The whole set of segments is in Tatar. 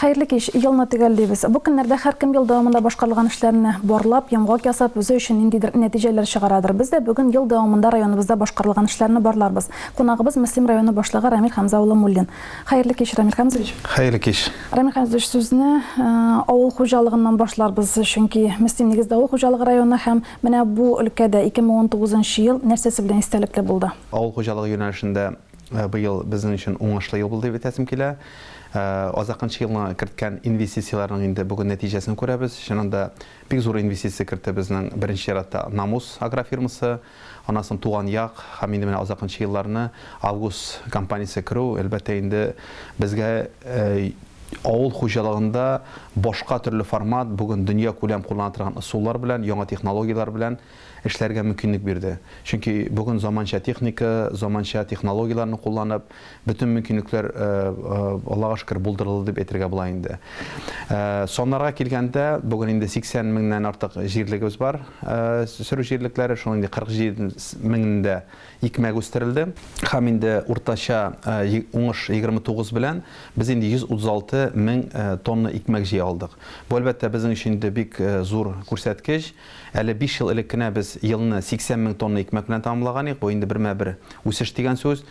Xayrlı kеш, yılını tügəlliyimiz. Bu günlerde her kim yıl davamında başqarılğan işlerini borlap, yamğaq yasap, özü üçün indidir neticeler çıgaradır. Biz de bugün yıl davamında rayonumuzda başqarılğan işlerini borlarız. Konağımız Müslim rayonu başlığı Ramil Hamzaoğlu Mullin. Xayrlı kеш, Ramil Hamzaoğlu. Xayrlı kеш. Ramil Hamzaoğlu sözünü avul xo'jalığından başlarız. Çünkü Müslim negizde avul xo'jalığı rayonu hem mene bu ülkede 2019 yıl nersesi bilen istelikli buldu. Avul xo'jalığı yönelişinde bu yıl bizim için oңaшлы yıl buldu деп әйтәсем килә. Azaqınçı yılına kiritken investisiyaların indi bugün neticesini görəbiz. Şununda big zor investisiya kiritdi bizning birinchi yaratda Namus agrofirmasi, ondan Tuğan Yağ, hem indi azaqınçı yıllarını Avgust kompaniyasi kiru, elbette indi bizge avul xo'jalığında boshqa türlü format, bugün dünya ko'lam qo'llanadigan usullar bilan, yangi texnologiyalar bilan işlerge mümkünlük berdi. Çünkü bugün zamança texnika, zamança texnologiyalarını kullanıp bütün mümkünlükler Allah'a şükür bulduruldu deb aytırga bular indi. Sonlarga kelgende bugün indi 80 mingden artıq yerligimiz var. Sürü yerlikleri şunun indi 47 mingde ikmek österildi. Hem indi ortaşa oңış 29 bilen biz indi 136 ming tonna ikmek jiy aldık. Bu elbette bizim için de bik zor ko'rsatkich. 5 yıl ilkine biz yılını 80 ming tonna ikmek bilen tamamlaganıq. Bu indi birme-bir o'sish degan söz.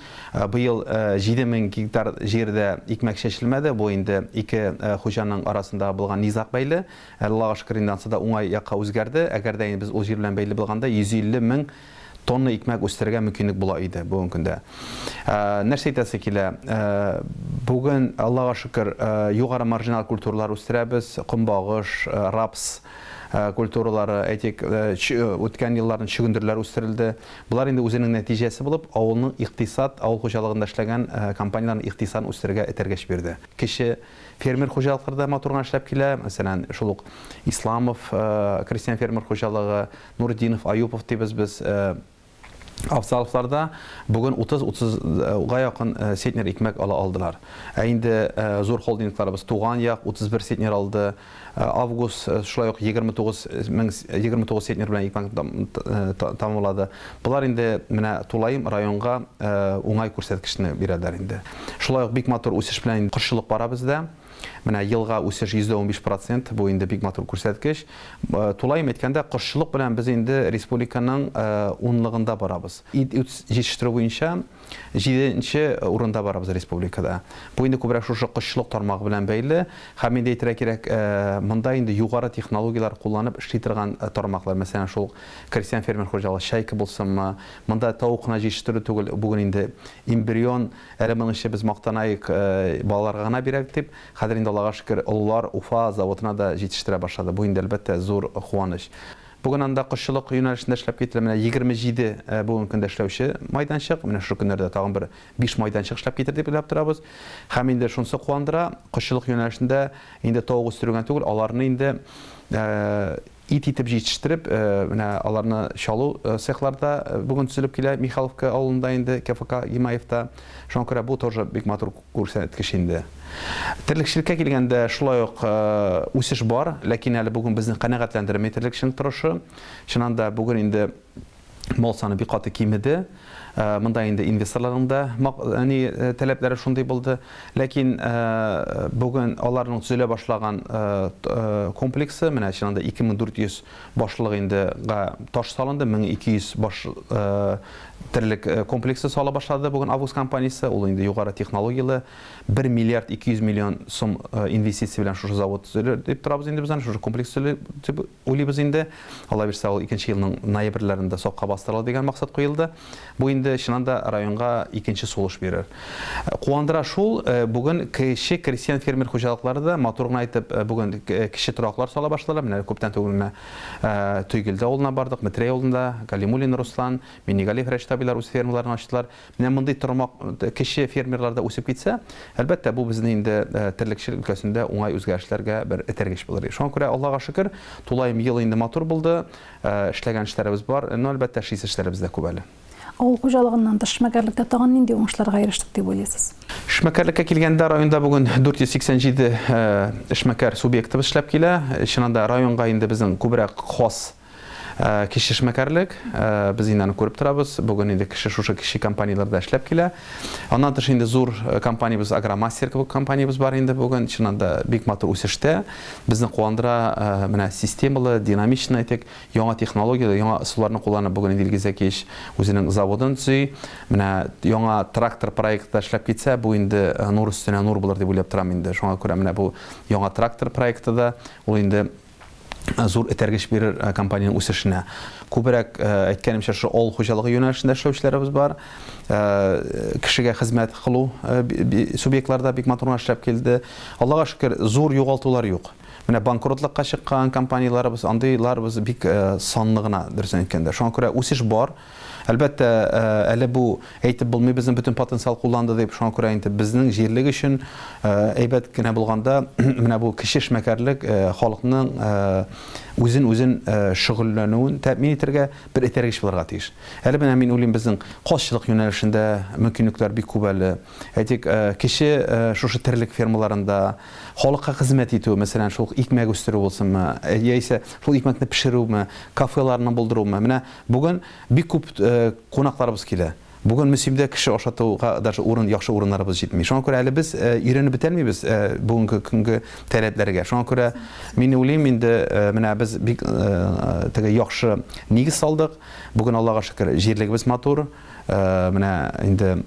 Bu yıl 7 ming gektar jerde ikmek şeşilmedi. Bu indi iki xo'janing arasında bulgan nizaq beyli. Allah'a şükür indansı da oңай yakka o'zgardi. Agar da biz o yer bilen beyli bulganda 150 ming tonna ikmek österge mümkünlük bula idi bugün günde. Нәрсе әйтәсе килә? Bugün Allah'a şükür yuqarı marjinal kulturlar österəbiz. Kumbağış, raps kulturları, etik ötken yılların çügündürler österildi. Bunlar indi özünün neticesi bulup avulның iqtisat, avul xo'jalığında işlegen kompaniyaların iqtisadını österge etergeç berdi. Kişi fermer xo'jalıqlarda maturgan işlep kile, mesela şuluq İslamov, Kristian fermer xo'jalığı, Nurdinov, Ayupov deybiz biz Avsalovlarda bugün 30-30'a yakın sentner ikmek aldılar. Indi zor holdinglarımız Tuğan Yağ 31 sentner aldı. Avgust şulay 29 sentner bilen ikmek tamamladı. Bunlar indi mene Tulayım rayonga oңай ko'rsatkishni beradilar indi. Şulay big motor o'sish bilan 40 yillik bora bizde. Mene yılga o'sish %15%, bu indi big motor ko'rsatkich. Tulayım etkende 40 yıllik bilen biz indi respublikaның onlığında barabız. Yetiştiriş boyunca 7-nji orunda barabız respublikada. Bu indi ko'proq şu 40 yıllik tarmagı bilen beyli. Hem indi aytira kerak, mында indi yuqarı texnologiyalar kullanıp işletirgan tarmaqlar. Mesela şu Kristian fermer xo'jalığı Şayka bolsunmu, mında tavuqna yetiştiriş tugul bugün indi embrion elementi biz maqtanayık balalarga gana berek dep, hozir indi Allah'a şükür Ullar Ufa zavoduna da yetiştire başladı. Bu indi elbette zor quvanish. Bugün anda qışçılık yönelişinde işlep getirilmene 27 bugün günde işlevşi maydançık. Mene şu günlerde tağın bir 5 maydançık işlep getirdi bilip durabız. Hem indi şunsa quvandira qışçılık yönelişinde indi tavuk üstürgen tugul alarını indi it itip yetiştirip alarını şalu sexlarda bugün tüzülüp kile Mikhalovka avulunda indi KFK Yimayev'da. Şuna göre bu тоже big motor ko'rsatkich indi. Tirlikçilikka kelganda şulay o'sish bor, lekin hali bugün bizni qanoatlantirmay tirlikchilik turishi. Shunanda bugün indi mal soni biqati kemidi. Mında indi investorlarning da talepleri şunday bo'ldi. Lekin bugün onlarning tuzila boshlagan kompleksi, mana shunda 2400 boshliq indi tosh solindi, 1200 bosh tirlik kompleksi sola başladı. Bugün Avgust kompaniyasi, ol indi yuqarı texnologiyalı 1 milyard 200 milyon so'm investisiya bilan şu zavod deb turabız indi bizdan şu kompleks deb o'ylaymiz indi. Allah bersa ol 2-nji yilning noyabrlarında soqqa bastırıladi degan maqsad qo'yildi. Bu indi şunanda rayonga 2-nji soluş verir. Quvandira şul bugün kişi Kristian fermer xo'jalıqlari da motorni aytib bugün kişi turaqlar sola başladılar. Mene ko'pdan tugulma Tuygilda oluna bardık, Mitre yolunda Galimulin Ruslan, Minigali Freştabilar o'z fermalarını açtılar. Mene bunday turmaq kişi fermerlarda o'sib ketsa, elbette bu bizning indi tirlikchilik ülkesinde oңай o'zgarishlarga bir etergeç bo'lar. Şuna göre Allah'a şükür Tulayım yıl indi motor buldu. İşlegan işlerimiz var. Elbette şiş işlerimiz de ko'p. Avul xo'jalığından işmekarlikda tağın nindi oңaşlarga erişdik deb o'ylaysiz? İşmekarlikka kelganda rayonda bugün 487 işmekar subyektimiz işlep kela. Şunanda rayonga indi bizning ko'proq xos Киши эшмәкәрлек, без инде аны күреп торабыз. Бүген инде шушы киши компанияларда эшләп килә. Аннан тыш инде зур компаниябыз Агромастер кебек компаниябыз бар инде бүген. Чыннан да бик матур үсештә. Безне куандыра менә системалы, динамичный әйтик, яңа технологиялар, яңа ысулларны кулланып бүген инде Илгиз Әкич үзенең заводын төзи. Менә яңа трактор проектта эшләп китсә, бу инде нур өстенә нур булыр дип уйлап торам инде. Шуңа күрә менә бу яңа трактор проектыда ул инде зур этәргеч бирер компанияның үсешенә. Күбрәк әйткәнемчә шул авыл хуҗалыгы юнәлешендә эшләүчеләребез бар. Кешегә хезмәт кылу субъектларда бик матур эшләп килде. Аллага шөкер, зур югалтулар юк. Менә банкротлыкка чыккан компанияларыбыз, андыйларыбыз бик санлы гына дөресен әйткәндә. Шуңа күрә үсеш бар. Әлбәттә, әле бу әйтеп булмый, безнең бөтен потенциал кулланды дип, шуңа күрә инде безнең җирлек өчен әйбәт кенә булганда, менә бу киши эшмәкәрлек халыкның үзен шөгыльләнүен тәэмин итәргә бер этәргеч булырга тиеш. Әле менә мин уйлыйм, безнең кашчылык юнәлешендә мөмкинлекләр бик күп әле. Әйтик, киши шушы терлек фермаларында халыкка хезмәт итү, мәсәлән, шул икмәк үстерү булсынмы, яисә шул икмәкне пешерүме, кафеларны булдыруме. Менә бүген бик күп кунакларыбыз килә. Бүген мөсимдә кеше ашатуга даже яхшы урыннарыбыз җитми. Шуңа күрә әле без иренеп бетәлмибез бүгенге көнгә таләпләргә. Шуңа күрә мин уйлыйм, инде менә без бик теге яхшы нигез салдык. Бүген Аллага шөкер, җирлегебез матур. Менә инде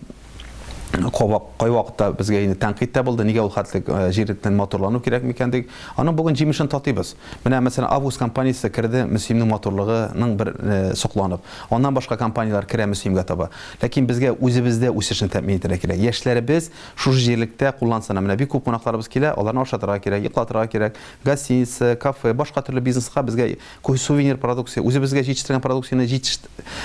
кай вакытта безгә инде тәнкыйть тә булды, нигә ул хәтлек җирлектән моторлану кирәк микән? Аның бүген җимешен татыйбыз. Менә мәсәлән Август компаниясе керде, мөсимнең моторлыгының бер сокланып. Аннан башка компаниялар керә мөсимгә таба. Ләкин безгә үзебездә үсешне тәэмин итәргә кирәк. Яшьләребез шушы җирлектә куллансына. Менә бик күп кунакларыбыз килә, аларны ашатырга кирәк, йоклатырга кирәк. Гостиница, кафе, башка төрле бизнеска безгә сувенир продукция, үзебезгә җитештергән продукцияны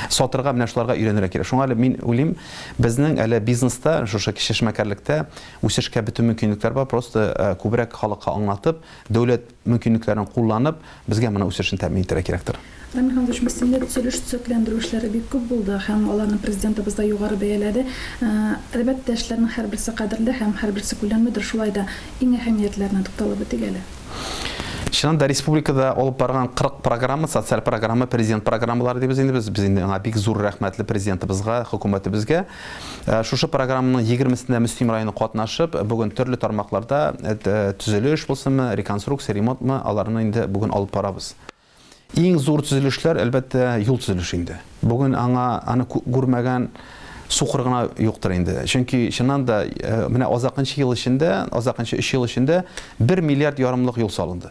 сатырга, менә шуларга өйрәнергә кирәк. Шуңа мин уйлыйм, безнең әле бизнеста шушы киши эшмәкәрлектә үсешкә бөтен мөмкинлекләр бар, просто күбрәк халыкка аңлатып, дәүләт мөмкинлекләрен кулланып, безгә моны үсешне тәэмин итәргә кирәктер. Рамил Хәмзович, мөселман төзелеш төзекләндерү эшләре бик күп булды һәм аларны президентыбыз да югары бәяләде. Әлбәттә, эшләрнең һәрберсе кадерле һәм һәрберсе күләмледер. Шулай да иң әһәмиятләренә тукталып үтик әле. Чыннан да республикада алып барган 40 программа, социаль программа, президент программалары дибез инде без инде бик зур рәхмәтле президентыбызга, хөкүмәтебезгә. Шушы программаның 20-сендә Мөслим районы катнашып, бүген төрле тармакларда төзелеш булсынмы, реконструкция, ремонтмы, аларны инде бүген алып барабыз. Иң зур төзелешләр әлбәттә юл төзелеше инде. Бүген аны күрмәгән сукыр гына юктыр инде. Чөнки чыннан да менә азакынчы ел эчендә, азакынчы 3 ел эчендә 1 миллиард ярымлык юл салынды.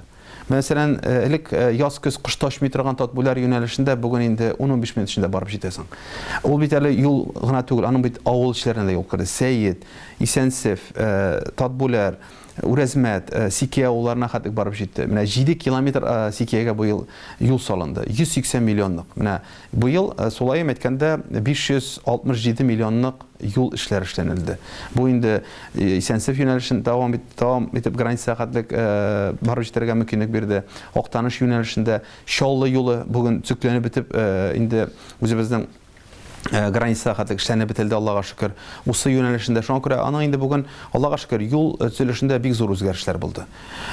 Мәсәлән, элек яз-көз кыш ташмый торган Татбүләр юнәлешендә бүген инде 10-15 минут эчендә барып җитәсең. Ул бит әле юл гына түгел, аның бит авыл эшләренә дә юл керде. Сәйет, Исәнсев, Татбүләр, Үрәзмәт, Сикия авылларына хәтлек барып җитте. Менә 7 километр Сикиягә бу ел юл салынды. 180 миллионлык. Менә бу ел сулай әйткәндә 567 миллионлык юл эшләре эшләнелде. Бу инде Исәнсев юнәлешен дәвам итеп граница хәтлек барып җитәргә мөмкинлек бирде. Актаныш юнәлешендә Чаллы юлы бүген төзекләнеп бетеп инде үзебезнең граница хәтлек эшләнеп бетелде, Аллага шөкер. Усы юнәлешендә шуңа күрә аның инде бүген Аллага шөкер юл төзелешендә бик зур үзгәрешләр булды.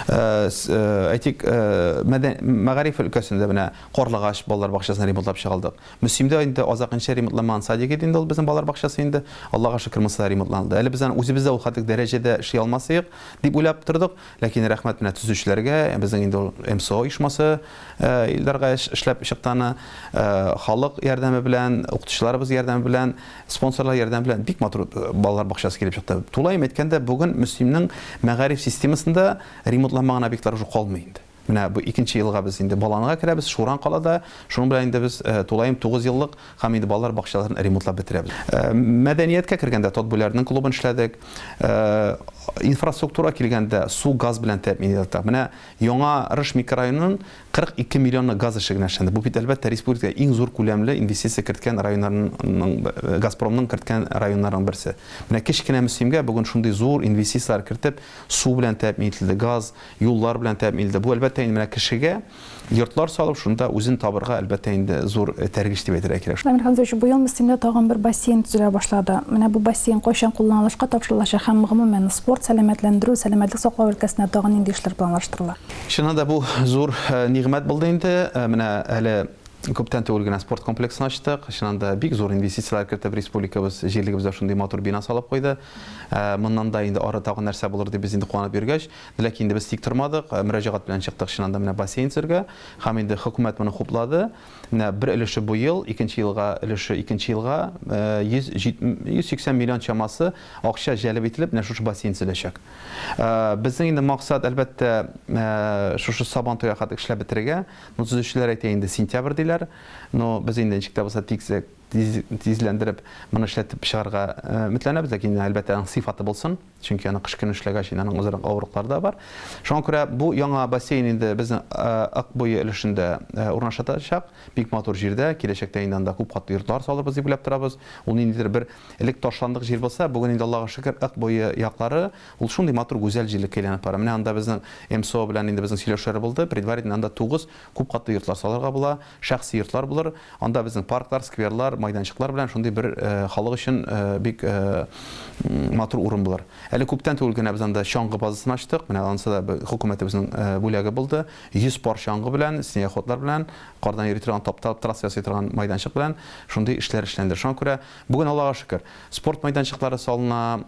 Әйтик, мәгариф өлкәсендә менә Карлыгач балалар бакчасын ремонтлап чыгалдык. Мөслимдә инде азакынча ремонтламаган садик иде инде ул безнең балалар бакчасы инде. Аллага шөкер монысы ремонтланды. Әле без аны үзебездә ул хәтлек дәрәҗәдә эшли алмасыйк дип уйлап тордык, ләкин рәхмәт менә төзүчеләргә, безнең инде МСО оешмасы илдәргә эшләп чыкканы, халык ярдәме белән, укытучыларыбыз ярдәме белән, спонсорлар ярдәме белән бик матур балалар бакчасы килеп чыкты. Тулайым әйткәндә, бүген Мөслимнең мәгариф системасында ремонтламаган объектлар уже калмый инде. Менә бу 2нче елга без инде баланга керәбез, Шуран калада, шуның белән инде без тулайым 9 еллык һәм инде балалар бакчаларын ремонтлап бетерәбез. Мәдәнияткә кергәндә Татбүләрнең клубын эшләдек. Инфраструктура килгәндә су, газ белән тәэмин ителде. Менә яңа Рыш микрорайонының 42 миллионлы газ эшегенә эшләнде. Бу бит әлбәттә республикада иң зур күләмле инвестиция керткән районнарның, Газпромның керткән районнарның берсе. Менә кечкенә Мөслимгә бүген шундый зур инвестициялар кертеп, су белән тәэмин ителде, газ, юллар белән тәэмин ителде. Бу әлбәттә инде менә кешегә йортлар салып, шунда үзен табырга әлбәттә инде зур тәргиш дип әйтергә кирәк. Рамил Хәмзович, бу ел Мөслимдә тагын бер бассейн төзелә башлады. Менә бу бассейн кайчан кулланылышка тапшырылачак һәм гомумән спорт, сәламәтләндерү, сәламәтлек саклау өлкәсенә тагын нинди эшләр планлаштырыла? Чыннан да бу зур нигъмәт булды инде. Менә әле Күптән түгел генә спорт комплексын ачтык. Шунда бик зур инвестициялар кертеп республикабыз җирлегебездә шундый матур бина салып куйды. Моннан да инде ары тагын нәрсә булыр дип без инде куанып йөргәч, ләкин инде без тик тормадык. Мөрәҗәгать белән чыктык шунда менә бассейн сөргә. Һәм инде хөкүмәт моны хуплады. Менә бер өлеше бу ел, икенче елга өлеше икенче елга 180 миллион чамасы акча җәлеп ителеп, менә шушы бассейн төзеләчәк. Безнең инде максат әлбәттә шушы Сабантуйга хәтлек эшләп бетерергә. Төзүчеләр әйтә инде сентябрь диләр. Но без инде ничек тә булса тизләндереп моны эшләтеп чыгарга өметләнәбез, ләкин әлбәттә аның сыйфаты булсын. Чөнки аны кыш көне эшләгәч аның үзара авырлыклары да бар. Шуңа күрә бу яңа бассейн инде безнең ак буе өлешендә урнашачак. Бик матур җирдә, киләчәктә инде анда күп катлы йортлар салырбыз дип уйлап торабыз. Ул ниндидер бер элек ташландык җир булса, бүген инде Аллага шөкер ак буе яклары ул шундый матур гүзәл җирлеккә әйләнеп бара. Менә анда безнең МСО белән инде безнең сөйләшүләр булды. Предварительно анда 9 күп катлы йортлар салырга була, шәхси йортлар булыр. Анда безнең парклар, скверлар, майданчыклар белән шундый бер халык өчен бик матур урын булыр. Әле күптән түгел генә без анда чаңгы базасын ачтык. Менә анысы да хөкүмәтебезнең бүләге булды. 100 пар чаңгы белән, снегоходлар белән, кардан йөри торган таптап трасса ясый торган майданчык белән шундый эшләр эшләнде. Шуңа күрә бүген Аллага шөкер, спорт майданчыклары салына,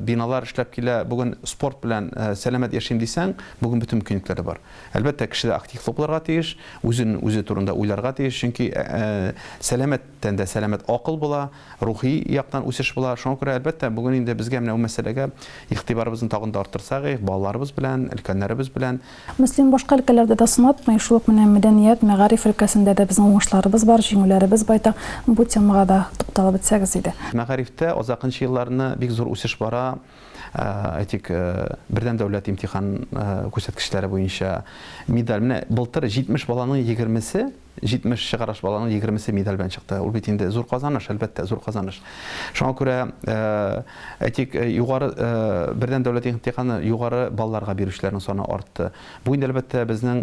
биналар эшләп килә. Бүген спорт белән сәламәт яшим дисәң, бүген бөтен мөмкинлекләре бар. Әлбәттә, кешедә активлык булырга тиеш, үзе турында уйларга тиеш, чөнки сәламәттән дә сәламәт акыл була, рухи яктан үсеш була. Шуңа күрә әлбәттә бүген инде безгә менә бу мәсьәләгә игътибарыбызны тагын да арттырсак, балаларыбыз белән, өлкәннәребез белән. Мөслим башка өлкәләрдә дә сынатмый, шул ук менә мәдәният, мәгариф өлкәсендә дә безнең уңышларыбыз бар, җиңүләребез байтак. Бу темага да тукталып үтсәгез иде. Мәгарифтә азакынчы елларны бик зур үсеш бара. Әйтик, бердәм дәүләт имтихан күрсәткечләре буенча медаль. Менә былтыр 70 баланың 20-се 70 чыгараш баланың 20-се медаль белән чыкты. Ул бит инде зур казаныш, әлбәттә, зур казаныш. Шуңа күрә әйтик, югары бердәм дәүләт имтиханы югары балларга бирүчеләрнең саны артты. Бу инде әлбәттә безнең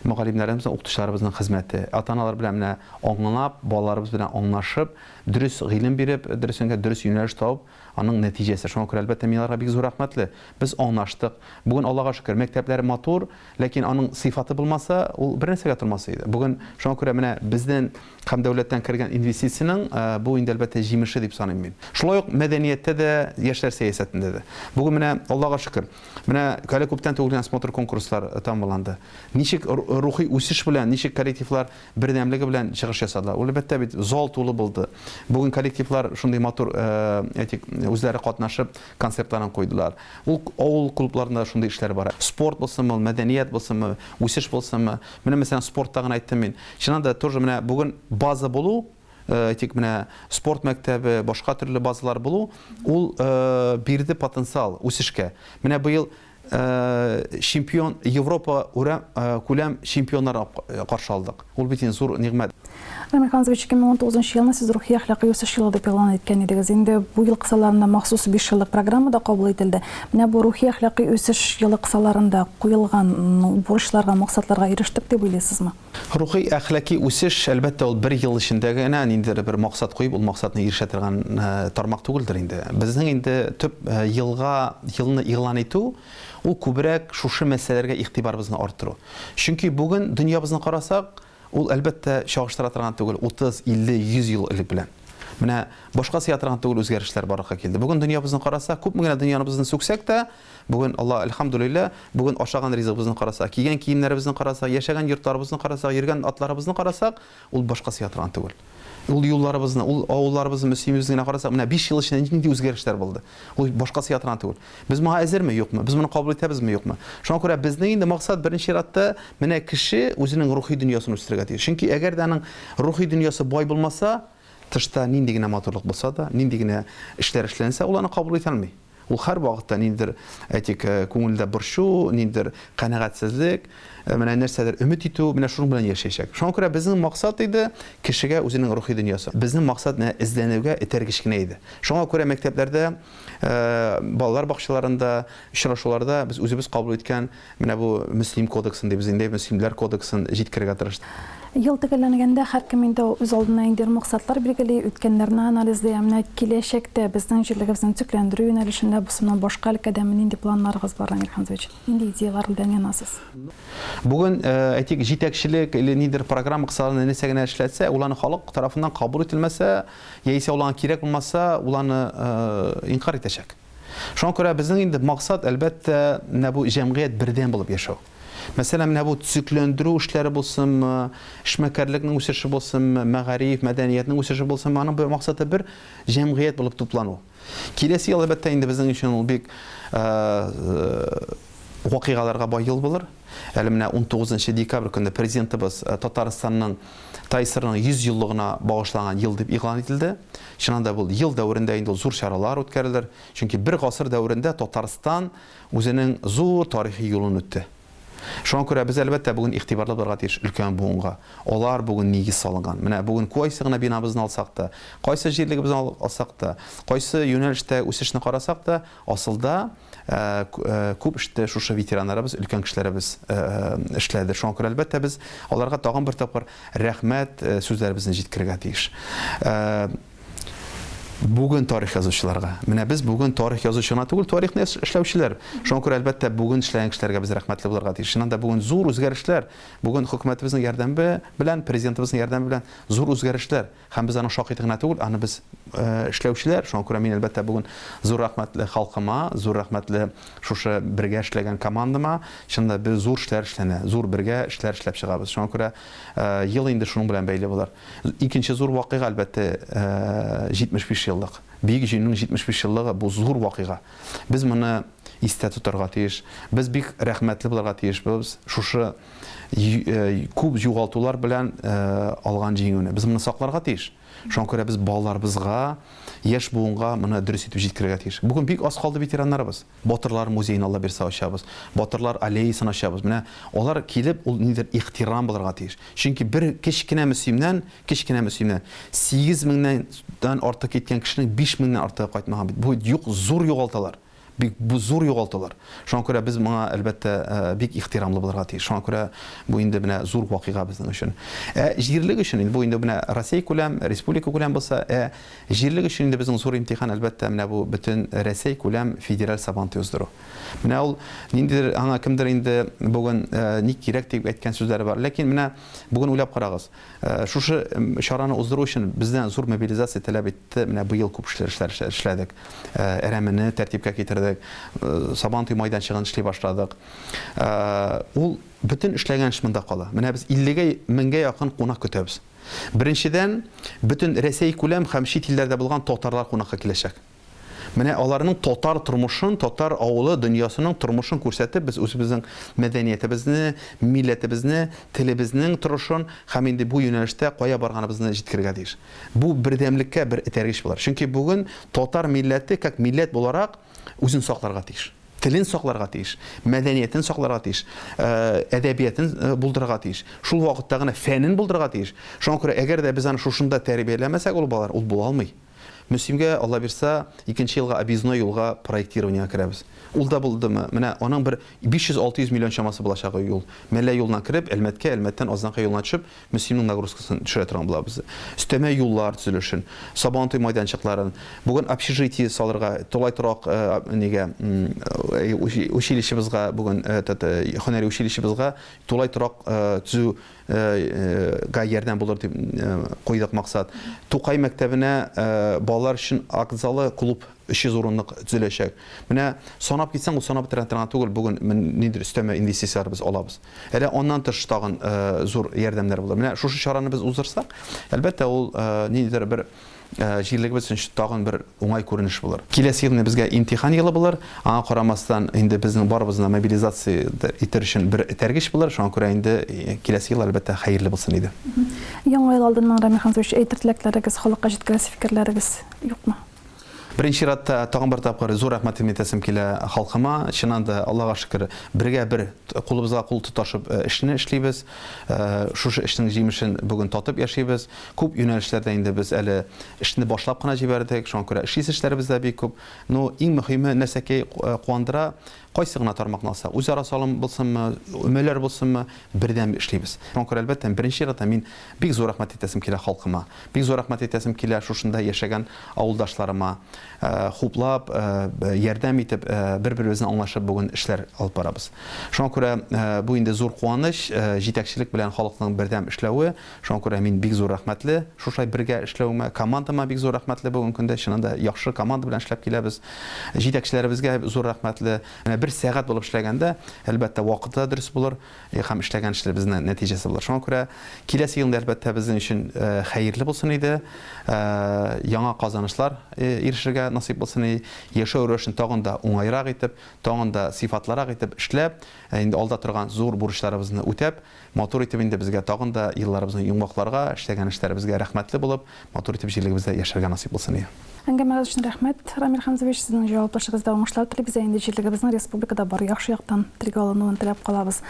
мөгаллимнәребезнең, укытучыларыбызның хезмәте. Ата-аналар белән менә аңлап, балаларыбыз белән аңлашып, дөрес гыйлем биреп, дөрес юнәлеш табып, аның нәтиҗәсе. Шуңа күрә әлбәттә миңа бик зур рәхмәтле. Без аңлаштык. Бүген Аллага шөкер, мәктәпләр матур, ләкин аның сыйфаты булмаса, ул бер нәрсәгә тормас иде. Бүген шуңа күрә менә безнең һәм дәүләттән кергән инвестицияның бу инде әлбәттә җимеше дип саныйм мин. Шулай ук мәдәнияттә дә, яшьләр сәясәтендә дә. Бүген менә Аллага шөкер, менә күптән түгел смотр конкурслар тамамланды. Ничек рухи үсеш белән, ничек коллективлар бердәмлеге белән чыгыш ясадылар. Ул әлбәттә бит зал тулы булды. Бүген коллективлар шундый матур әйтик үзләре катнашып концертларын куйдылар. Ул авыл клубларында шундый эшләр бар. Спорт булсынмы, мәдәният булсынмы, үсеш булсынмы. Менә мәсәлән спортта гына әйттем мин. Чыннан да тоже менә бүген база булу, әйтик менә спорт мәктәбе, башка төрле базалар булу, ул бирде потенциал үсешкә. Менә быел чемпион Европа күләм чемпионнарын каршы алдык. Ул бит зур нигъмәт. Рамил Ханзович, 2019 елны сез рухи әхлакый үсеш елы дип игълан иткән идегез. Инде бу ел кысаларында махсус 5 еллык программа да кабул ителде. Менә бу рухи әхлакый үсеш елы кысаларында куелган бурычларга, максатларга ирештек дип уйлыйсызмы? Рухи әхлакый үсеш әлбәттә ул бер ел эчендә генә ниндидер бер максат куеп, ул максатны ирешә торган тармак түгелдер инде. Безнең инде төп елны игълан итү, ул күбрәк шушы мәсьәләләргә игътибарыбызны арттыру. Чөнки бүген дөньябызны карасак, ул әлбәттә чагыштыра торган түгел 30, 50, 100 ел элек белән. Менә башка сиятрган түгел үзгәрешләр барлыкка килде. Бүген дөньябызны карасак, күпме генә дөньябызны сүксәк тә, бүген Алла әлхәмдүлилләh, бүген ашаган ризыгыбызны карасак, кигән киемнәребезне карасак, яшәгән йортларыбызны карасак, йөргән атларыбызны карасак, ул башка сиятрган түгел. Ул юлларыбызны, ул авылларыбызны, мөслимебезне карасак, менә 5 ел эчендә нинди үзгәрешләр булды. Ул башка сиятрган түгел. Без моңа әзерме, юкмы? Без моны кабул итәбезме, юкмы? Шуңа күрә безнең инде максат беренче чиратта менә кеше үзенең рухи дөньясын үстерергә тиеш. Чөнки әгәр дә аның рухи дөньясы бай булмаса, тышта нинди генә матурлык булса да, нинди генә эшләр эшләнсә, ул аны кабул итә алмый. Ул һәр вакытта ниндидер әйтик күңелдә борчу, ниндидер канәгатьсезлек, менә нәрсәдер өмет итү, менә шуның белән яшәячәк. Шуңа күрә безнең максат иде кешегә үзенең рухи дөньясы. Безнең максат менә эзләнүгә этәргеч кенә иде. Шуңа күрә мәктәпләрдә, балалар бакчаларында, очрашуларда без үзебез кабул иткән менә бу Мөслим кодексын дип, без инде Мөслимләр кодексын җиткерергә тырыштык. Ел төгәлләнгәндә һәркем инде үз алдына инде максатлар билгели, үткәннәрне анализлый, менә киләчәктә безнең җирлегебезне төзекләндерү юнәлешендә бусыннан башка өлкәдәме нинди планнарыгыз бар, Амир Ханзович? Нинди идеялар белән янасыз? Бүген әйтик җитәкчелек или нидер программа кысаларында нәрсә генә эшләтсә, уларны халык тарафыннан кабул ителмәсә, яисә уларга кирәк булмаса, уларны инкар итәчәк. Шуңа күрә безнең инде максат әлбәттә менә бу җәмгыять бердәм булып яшәү. Мәсәлән, менә бу төзекләндерү эшләре булсын, эшмәкәрлекнең үсеше булсын, мәгариф, мәдәниятнең үсеше булсын, аның бер максаты бер җәмгыять булып туплану. Киләсе ел әлбәттә инде безнең өчен ул бик вакыйгаларга бай ел булыр. Әле менә 19 декабрь көнне президентыбыз Татарстанның Тайсырның 100 еллыгына багышланган ел дип игълан ителде. Чынында бу ел дәверендә инде зур чаралар үткәрелер. Чөнки бер гасыр дәверендә Татарстан үзенең зур тарихи юлын үтте. Шуңа күрә без әлбәттә бүген игътибарлы булырга тиеш өлкән буынга. Алар бүген нигез салынган. Менә бүген кайсы гына бинабызны алсак та, кайсы җирлегебезне алсак та, кайсы юнәлештә үсешне карасак та, асылда күп эштә шушы ветераннарыбыз, өлкән кешеләребез эшләде. Шуңа күрә әлбәттә без аларга тагын бер тапкыр рәхмәт сүзләребезне җиткерергә тиеш. Бүген тарих язучыларга. Менә без бүген тарих язучыларга түгел, тарихны эшләүчеләр. Шуңа күрә әлбәттә бүген эшләгән кешеләргә без рәхмәтле булырга тиеш. Шуннан да бүген зур үзгәрешләр, бүген хөкүмәтебезнең ярдәме белән, президентыбызның ярдәме белән зур үзгәрешләр. Һәм без аның шакыйты гына түгел, аны без эшләүчеләр. Шуңа күрә мин әлбәттә бүген зур рәхмәтле халкыма, зур рәхмәтле шушы бергә эшләгән командама. Шунда без зур эшләр эшләнә, зур бергә эшләр эшләп чыгабыз. Шуңа күрә ел инде шуның белән бәйле булыр. Икенче зур вакыйга әлбәттә 75 еллык. Бик җиңнең 75 еллыгы бу зур вакыйга. Без моны истә тотарга тиеш. Без бик рәхмәтле булырга тиешбез. Шушы күп югалтулар белән алган җиңүне без моны сакларга тиеш. Шуңа күрә без балаларыбызга, яшь буынга моны дөрес итеп җиткерергә тиеш. Бүген бик аз калды ветераннарыбыз. Батырлар музеен Алла бирсә ачабыз. Батырлар аллеясын ачабыз. Менә алар килеп ул нидер ихтирам булырга тиеш. Чөнки бер кечкенә мөселман 8 меңнән артык киткән кешенең 5 меңнән артык кайтмаган бит. Бу зур югалталар. Бу зур югалтулар. Шуңа күрә без моңа әлбәттә бик ихтирамлы булырга тиеш. Шуңа күрә бу инде менә зур вакыйга безнең өчен. Җирлек өчен бу инде менә Россия күләм, республика күләм булса, җирлек өчен инде безнең зур имтихан әлбәттә менә бу бөтен Россия күләм федераль Сабантуй уздыру. Менә ул ниндидер аңа кемдер инде бүген ник кирәк дип әйткән сүзләре бар. Ләкин менә бүген уйлап карагыз. Шушы чараны уздыру өчен бездән зур мобилизация таләп итте. Менә бу ел күп эшләр эшләдек. Әрәмене тәртипкә китердек. Сабантуй майданчыгын эшли башладык. Ул бөтен эшләгән эш монда кала. Менә без 50 меңгә якын кунак көтәбез. Беренчедән бөтен Россия күләм һәм чит илләрдә булган татарлар кунакка киләчәк. Менә аларның татар тормышын, татар авылы дөньясының тормышын күрсәтеп, без үзебезнең мәдәниятебезне, милләтебезне, телебезнең торышын һәм инде бу юнәлештә кая барганыбызны җиткерергә тиеш. Бу бердәмлеккә бер этәргеч булар. Чөнки бүген татар милләте, как милләт буларак, үзен сакларга тиеш. Телен сакларга тиеш, мәдәниятен сакларга тиеш, әдәбиятын булдырырга тиеш. Шул вакытта гына фәнен булдырырга тиеш. Шуңа күрә әгәр дә без аны шушында тәрбияләмәсәк, ул балалар ул була алмый. Мөслимгә Алла бирсә, 2нче елга объездной юлга проектированиегә керәбез. Ул да булдымы? Менә аның бер 500-600 миллион чамасы булачак юл. Мәллә юлына кирип, Әлмәткә, Әлмәттән Азнакка юлына төшеп, Мөслимнең нагрузкасын төшерә торган булабыз. Өстәмә юллар төзелешен, Сабантуй майданчыкларын, бүген общежитие салырга, тулай торак нигә училищебызга, бүген һөнәри училищебызга тулай торак төзү га ярдәм булыр дип куйдык максат. Тукай мәктәбенә балалар өчен акт-залы, клуб 300 урынлык төзеләчәк. Менә санап китсәң, ул санап бетерә торган түгел, бүген нидер өстәмә инвестициялар без алабыз. Әле аннан тыш тагын зур ярдәмнәр булыр. Менә шушы чараны без уздырсак, әлбәттә ул нидер бер җирлегебез өчен тагын бер уңай күренеш булыр. Киләсе елны безгә имтихан елы булыр. Аңа карамастан инде безнең барыбызны мобилизация итер өчен бер этәргеч булыр. Шуңа күрә инде киләсе ел әлбәттә хәерле булсын иде. Яңа ел алдыннан Рамил Ханзович әйтер теләкләрегез, халыкка җиткерәсе фикерләрегез юкмы? Birinchi ratda tag'in bir tapqir zo'r rahmat aytасым килә халкыма. Чыннан да Аллага шөкер, бергә бер кулыбызга кул тоташып эшне эшлибез. Шушы эшнең җимешен бүген татып яшибез. Күп юнәлешләрдә инде без әле эшне башлап кына җибәрдек. Шуңа күрә эш эшләребез дә бик күп. Но иң мөһиме нәрсәкә куандыра, кайсы гына тармакны алса, үзара салым булсынмы, өмәләр булсынмы, бердәм эшлибез. Шуңа күрә әлбәттә беренче ratта мин бик зур рәхмәт әйтәсем килә халкыма. Бик зур рәхмәт әйтәсем килә шушында яшәгән авылдашларыма. Хуплап, ярдәм итеп, бер-беребезне аңлашып бүген эшләр алып барабыз. Шуңа күрә бу инде зур куаныч, җитәкчелек белән халыкның бердәм эшләве. Шуңа күрә мин бик зур рәхмәтле. Шушай бергә эшләвемә, командама бик зур рәхмәтле бүген көндә. Чыннан да яхшы команда белән эшләп киләбез. Җитәкчеләребезгә зур рәхмәтле. Менә 1 сәгать булып эшләгәндә, әлбәттә вакыты дөрес булыр, һәм эшләгән эшләребезнең нәтиҗәсе булыр. Шуңа күрә киләсе елда әлбәттә безнең өчен хәерле булсын иде. Яңа казанышлар ирешергә насыйп булсын иде. Яшәү рәвешен тагын да уңайрак итеп, тагын да сыйфатлырак итеп эшләп, инде алда торган зур бурычларыбызны үтәп, матур итеп инде безгә тагын да елларыбызның йомгакларга, эшләгән эшләребезгә рәхмәтле булып, матур итеп җирлегебездә яшәргә насыйп булсын иде. Әңгәмәгез өчен рәхмәт. Рамил Хәмзәвич, сезнең җаваплылыгыгызда уңышлар телибез, инде җирлегебезнең республикада бар яхшы яктан телгә алынуын теләп калабыз.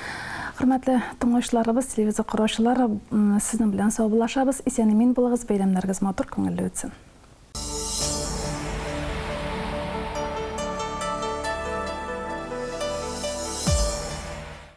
Хөрмәтле тыңлаучыларыбыз, телевизор караучылар, сезнең белән саубуллашабыз. Исән-имин булыгыз, бәйрәмнәрегез матур, күңелле үтсен.